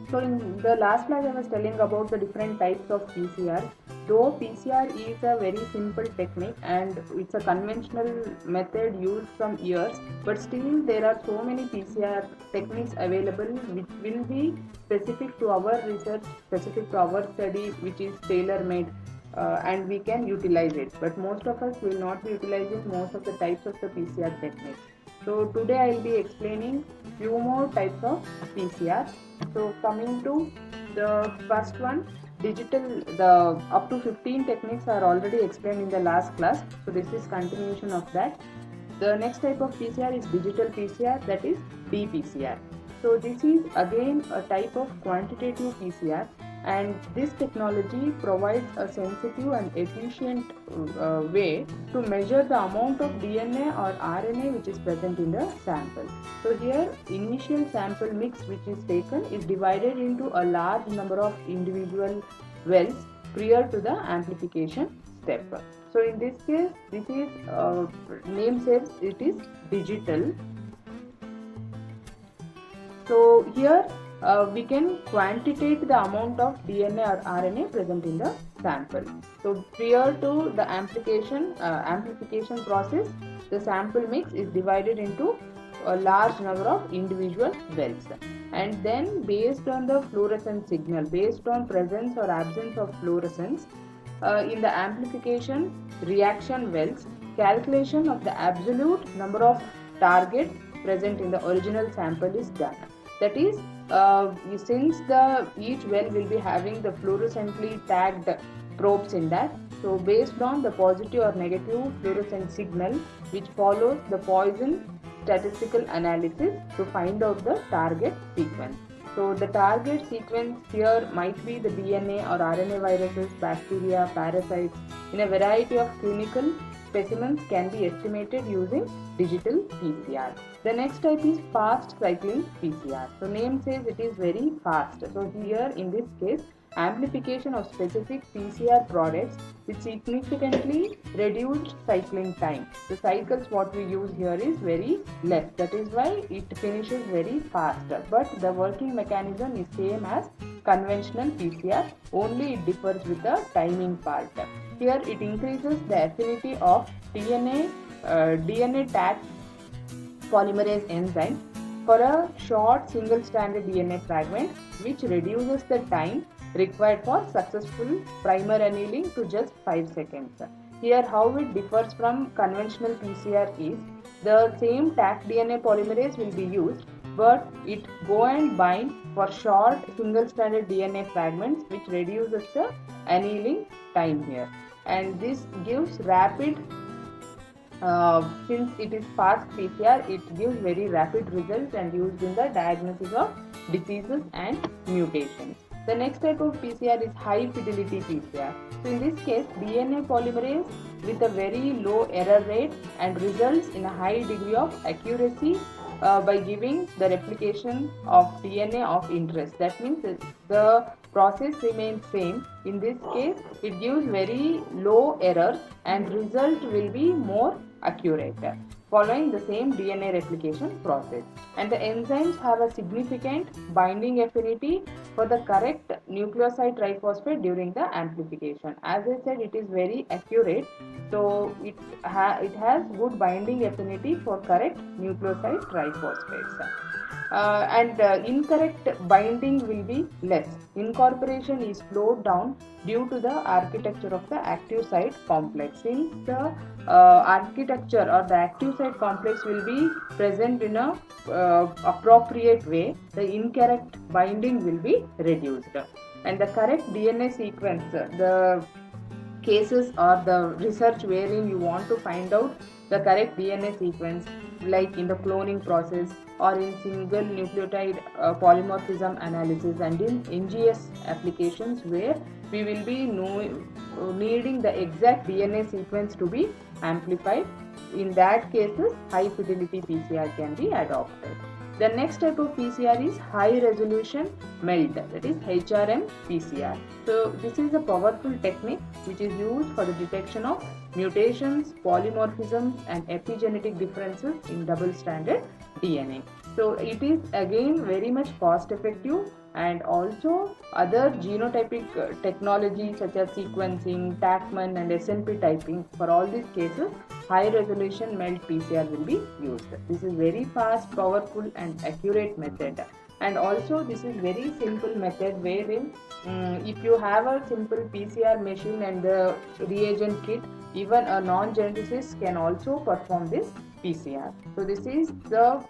So in the last class I was telling about the different types of PCR. Though PCR is a very simple technique and it's a conventional method used from years, but still there are so many PCR techniques available which will be specific to our research, specific to our study, which is tailor-made, and we can utilize it. But most of us will not be utilizing most of the types of the PCR techniques. So today I will be explaining few more types of PCR. So coming to the first one, digital, the up to 15 techniques are already explained in the last class. So this is continuation of that. The next type of PCR is digital PCR, that is dPCR. So this is again a type of quantitative PCR, and this technology provides a sensitive and efficient way to measure the amount of DNA or RNA which is present in the sample. So here initial sample mix which is taken is divided into a large number of individual wells prior to the amplification step. So in this case, this is name says it is digital. So here we can quantitate the amount of DNA or RNA present in the sample. So prior to the amplification process, the sample mix is divided into a large number of individual wells, and then based on the fluorescence signal, based on presence or absence of fluorescence in the amplification reaction wells, calculation of the absolute number of targets present in the original sample is done. That is, since each well will be having the fluorescently tagged probes in that, so based on the positive or negative fluorescent signal which follows the Poisson statistical analysis to find out the target sequence. So the target sequence here might be the DNA or RNA viruses, bacteria, parasites. In a variety of clinical specimens can be estimated using digital PCR. The next type is fast cycling PCR. So name says it is very fast. So here in this case, amplification of specific PCR products with significantly reduced cycling time. The cycles what we use here is very less. That is why it finishes very fast. But the working mechanism is same as conventional PCR, only it differs with the timing part. Here it increases the affinity of DNA tag polymerase enzyme for a short single-stranded DNA fragment, which reduces the time required for successful primer annealing to just 5 seconds. Here how it differs from conventional PCR is the same Taq DNA polymerase will be used, but it go and bind for short single-stranded DNA fragments, which reduces the annealing time here, and this gives rapid since it is fast PCR, it gives very rapid results and used in the diagnosis of diseases and mutations. The next type of PCR is high fidelity PCR. So in this case, DNA polymerase with a very low error rate and results in a high degree of accuracy by giving the replication of DNA of interest. That means the process remains same. In this case, it gives very low error and result will be more accurate following the same DNA replication process. And the enzymes have a significant binding affinity for the correct nucleoside triphosphate during the amplification. As I said, it is very accurate, so it has good binding affinity for correct nucleoside triphosphates. And incorrect binding will be less. Incorporation is slowed down due to the architecture of the active site complex. Since the architecture or the active site complex will be present in a appropriate way, the incorrect binding will be reduced. And the correct DNA sequence, the cases or the research wherein you want to find out the correct DNA sequence, like in the cloning process or in single nucleotide polymorphism analysis, and in NGS applications where we will be needing the exact DNA sequence to be amplified. In that cases, high fidelity PCR can be adopted. The next type of PCR is high resolution MELT, that is HRM PCR. So this is a powerful technique which is used for the detection of mutations, polymorphisms and epigenetic differences in double-stranded DNA. So it is again very much cost effective, and also other genotypic technologies such as sequencing, Taqman and SNP typing, for all these cases high resolution MELT PCR will be used. This is very fast, powerful and accurate method. And also this is very simple method wherein if you have a simple PCR machine and the reagent kit, even a non-geneticist can also perform this PCR. So this is the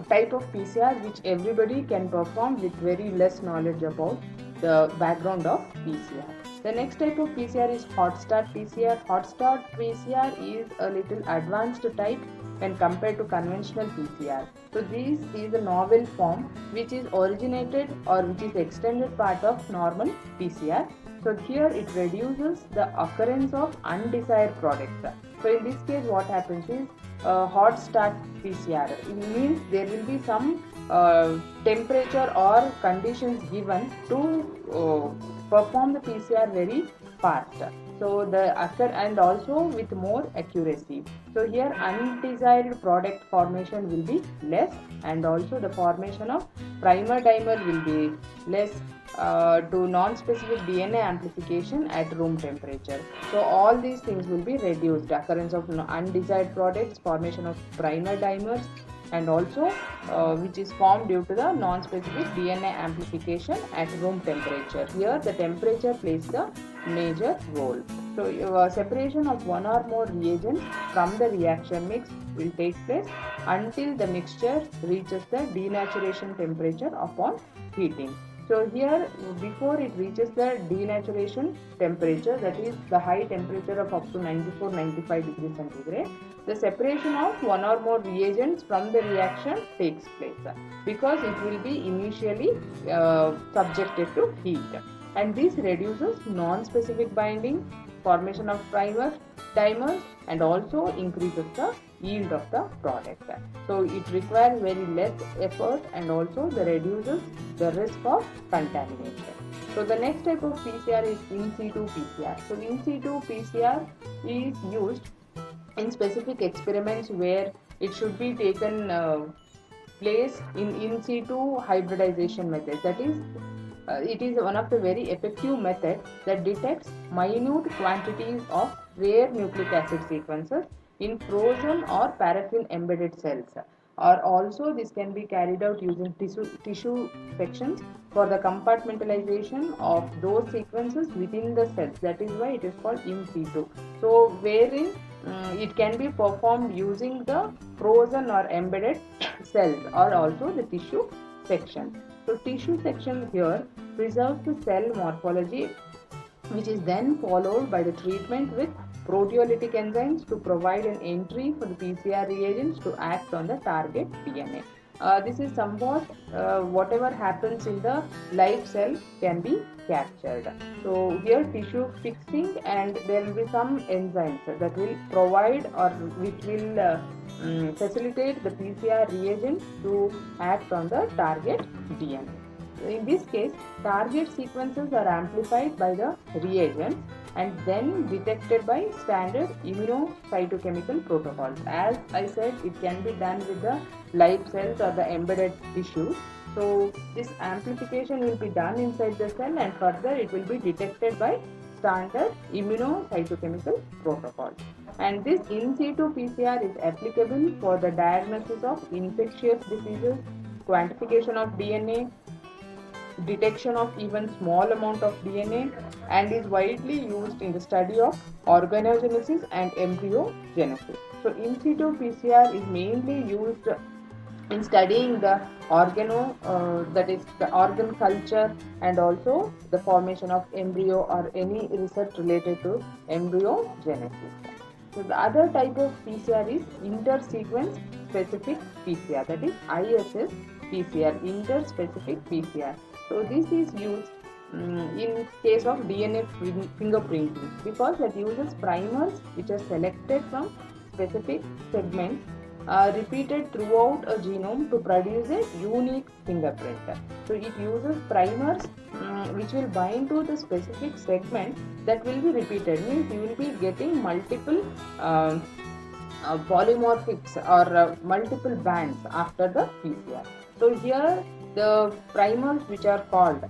type of PCR which everybody can perform with very less knowledge about the background of PCR. The next type of PCR is hot start PCR. Hot start PCR is a little advanced type when compared to conventional PCR. So this is a novel form which is originated or which is extended part of normal PCR. So here it reduces the occurrence of undesired products. So in this case what happens is hot start PCR. It means there will be some temperature or conditions given to perform the PCR very fast. So the occur and also with more accuracy. So here undesired product formation will be less, and also the formation of primer dimer will be less to non-specific DNA amplification at room temperature. So all these things will be reduced. Occurrence of undesired products, formation of primer dimers, and also which is formed due to the non-specific DNA amplification at room temperature. Here the temperature plays the major role. So separation of one or more reagents from the reaction mix will take place until the mixture reaches the denaturation temperature upon heating. So here before it reaches the denaturation temperature, that is the high temperature of up to 94-95 degrees centigrade, the separation of one or more reagents from the reaction takes place because it will be initially subjected to heat, and this reduces non-specific binding, formation of primer dimers, and also increases the yield of the product. So it requires very less effort, and also the reduces the risk of contamination. So the next type of PCR is in situ PCR. So in situ PCR is used in specific experiments where it should be taken place in situ hybridization method. That is, it is one of the very effective method that detects minute quantities of rare nucleic acid sequences in frozen or paraffin embedded cells. Or also this can be carried out using tissue sections for the compartmentalization of those sequences within the cells. That is why it is called in situ. So wherein it can be performed using the frozen or embedded cells or also the tissue section. So tissue section here preserves the cell morphology, which is then followed by the treatment with proteolytic enzymes to provide an entry for the PCR reagents to act on the target DNA. This is somewhat whatever happens in the live cell can be captured. So here tissue fixing, and there will be some enzymes that will provide or which will facilitate the PCR reagent to act on the target DNA. In this case, target sequences are amplified by the reagents and then detected by standard immunocytochemical protocols. As I said, it can be done with the live cells or the embedded tissues. So this amplification will be done inside the cell, and further it will be detected by standard immunocytochemical protocols. And this in situ PCR is applicable for the diagnosis of infectious diseases, quantification of DNA, detection of even small amount of DNA, and is widely used in the study of organogenesis and embryogenesis. So in situ PCR is mainly used in studying the that is the organ culture, and also the formation of embryo or any research related to embryogenesis. So the other type of PCR is inter-sequence specific PCR, that is ISS PCR, inter-specific PCR. So this is used in case of DNA fingerprinting, because that uses primers which are selected from specific segments repeated throughout a genome to produce a unique fingerprint. So it uses primers which will bind to the specific segment that will be repeated. Means you will be getting multiple polymorphics or multiple bands after the PCR. So here the primers which are called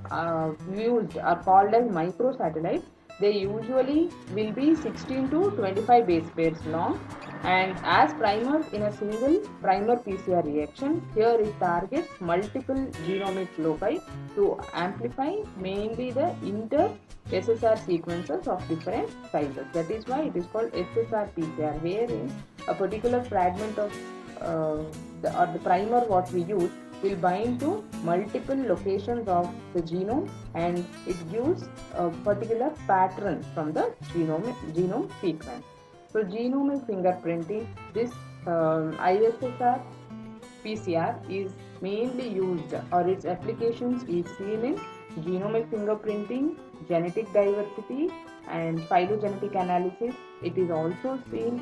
used are called as microsatellites. They usually will be 16 to 25 base pairs long, and as primers in a single primer PCR reaction, here it targets multiple genomic loci to amplify mainly the inter SSR sequences of different sizes. That is why it is called SSR PCR, wherein a particular fragment of the primer what we use will bind to multiple locations of the genome, and it gives a particular pattern from the genome sequence. So genomic fingerprinting, this ISSR PCR is mainly used, or its applications is seen in genomic fingerprinting, genetic diversity, and phylogenetic analysis. It is also seen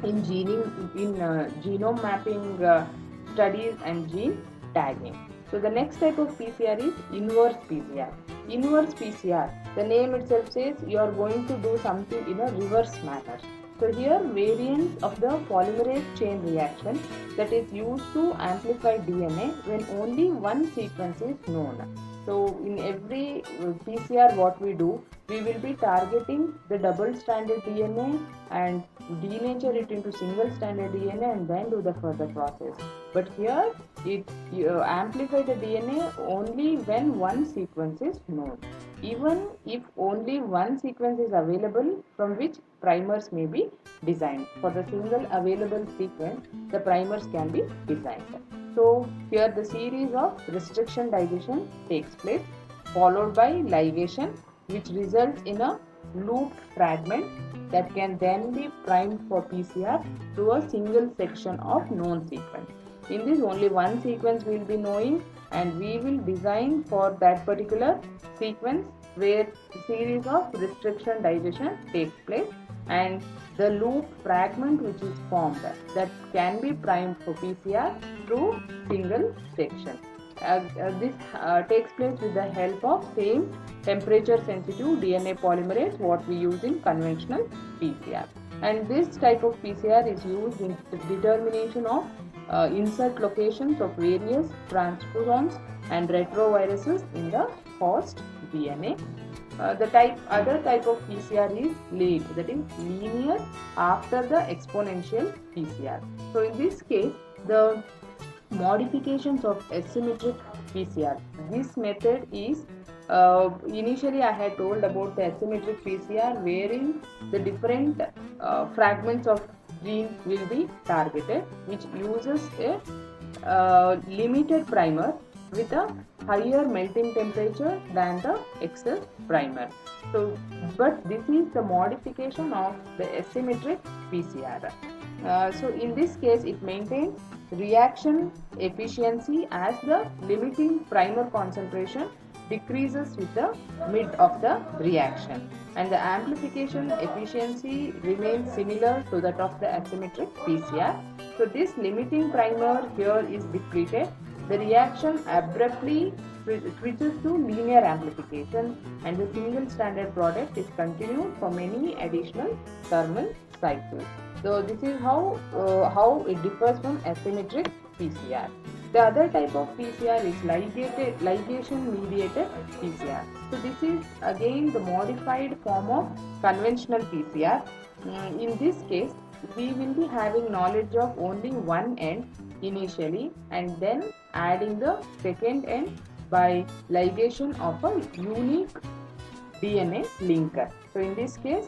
in genome mapping studies and gene tagging. So the next type of PCR is inverse PCR. Inverse PCR, the name itself says you are going to do something in a reverse manner. So here variants of the polymerase chain reaction that is used to amplify DNA when only one sequence is known. So in every PCR what we do, we will be targeting the double stranded DNA and denature it into single stranded DNA and then do the further process. But here it amplify the DNA only when one sequence is known. Even if only one sequence is available from which primers may be designed. For the single available sequence, the primers can be designed. So here the series of restriction digestion takes place, followed by ligation, which results in a looped fragment that can then be primed for PCR through a single section of known sequence. In this, only one sequence we will be knowing, and we will design for that particular sequence where series of restriction digestion takes place, and the loop fragment which is formed that can be primed for PCR through single section. This takes place with the help of same temperature sensitive DNA polymerase what we use in conventional PCR. And this type of PCR is used in the determination of insert locations of various transposons and retroviruses in the host DNA. The other type of PCR is late, that is linear after the exponential PCR. So in this case, the modifications of asymmetric PCR. This method is initially I had told about the asymmetric PCR, wherein the different fragments of gene will be targeted, which uses a limited primer with a higher melting temperature than the excess primer. So, but this is the modification of the asymmetric PCR. So in this case, it maintains reaction efficiency as the limiting primer concentration decreases with the mid of the reaction, and the amplification efficiency remains similar to that of the asymmetric PCR. So this limiting primer here is depleted. The reaction abruptly switches to linear amplification, and the single standard product is continued for many additional thermal cycles. So this is how it differs from asymmetric PCR. The other type of PCR is ligation mediated PCR. So this is again the modified form of conventional PCR. In this case, we will be having knowledge of only one end initially, and then adding the second end by ligation of a unique DNA linker. So in this case,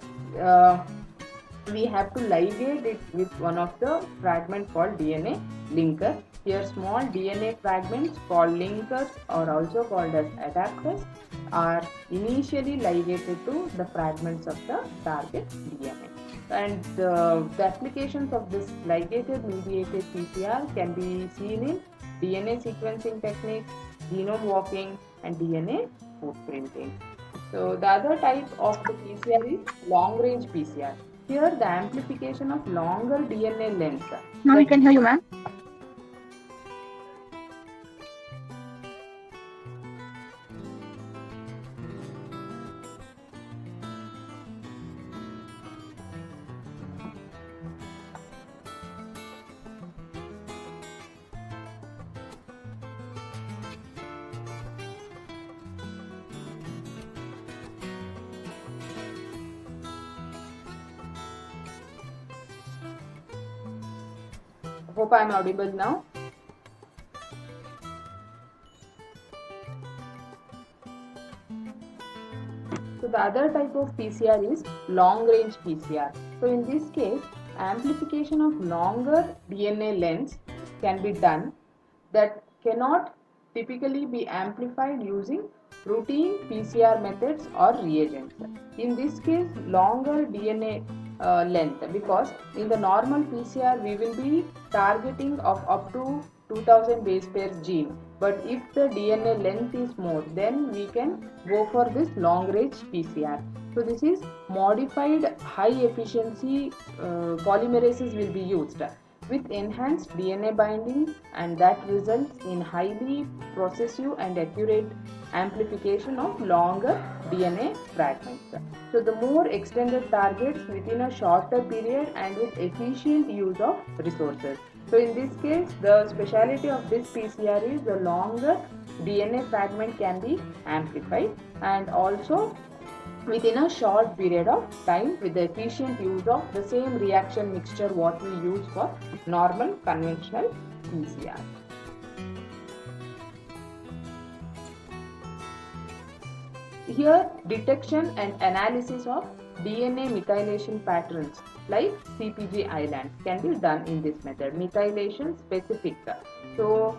we have to ligate it with one of the fragment called DNA linker. Here small DNA fragments called linkers, or also called as adapters, are initially ligated to the fragments of the target DNA. And the applications of this ligated mediated PCR can be seen in DNA sequencing techniques, genome walking, and DNA footprinting. So the other type of the PCR is long range PCR. here the amplification of longer DNA length. Now we can hear you, ma'am. Hope I am audible now. So the other type of PCR is long range PCR. So in this case, amplification of longer DNA lengths can be done that cannot typically be amplified using routine PCR methods or reagents. In this case, longer DNA length, because in the normal PCR we will be targeting of up to 2000 base pairs gene, but if the DNA length is more, then we can go for this long range PCR. So this is modified high efficiency polymerases will be used with enhanced DNA binding, and that results in highly processive and accurate amplification of longer DNA fragments. So the more extended targets within a shorter period and with efficient use of resources. So in this case, the speciality of this PCR is the longer DNA fragment can be amplified, and also within a short period of time with the efficient use of the same reaction mixture what we use for normal conventional PCR. Here, detection and analysis of DNA methylation patterns like CpG islands can be done in this method. Methylation specific. So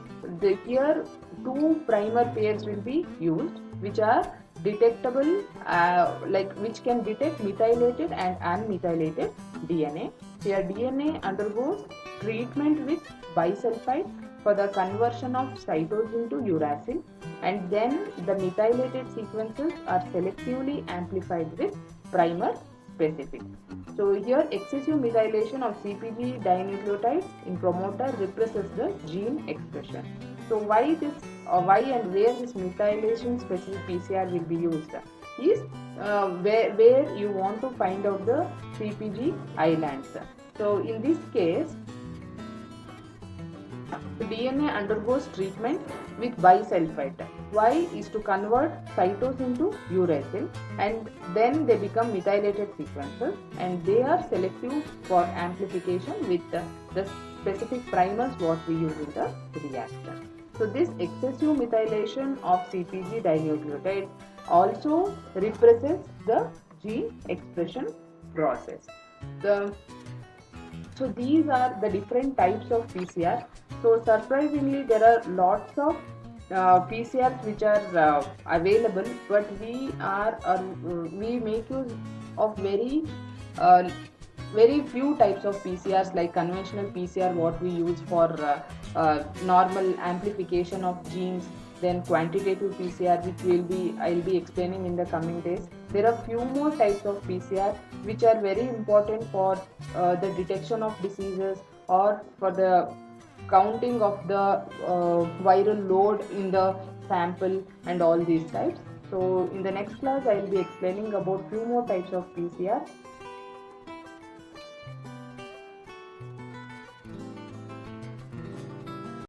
here two primer pairs will be used which are detectable, which can detect methylated and unmethylated DNA. Here DNA undergoes treatment with bisulfite for the conversion of cytosine to uracil, and then the methylated sequences are selectively amplified with primer specific. So here excessive methylation of CpG dinucleotides in promoter represses the gene expression. So why and where this methylation specific PCR will be used is where you want to find out the CpG islands. So in this case, the DNA undergoes treatment with bisulfite. Why is to convert cytosine to uracil, and then they become methylated sequences, and they are selective for amplification with the specific primers what we use in the reactor. So this excessive methylation of CpG dinucleotides also represents the gene expression process. So these are the different types of PCR. So surprisingly, there are lots of PCRs which are available, but we make use of very few types of PCRs, like conventional PCR what we use for normal amplification of genes, then quantitative PCR which I'll be explaining in the coming days. There are few more types of PCR which are very important for the detection of diseases or for the counting of the viral load in the sample and all these types. So in the next class I will be explaining about few more types of PCR.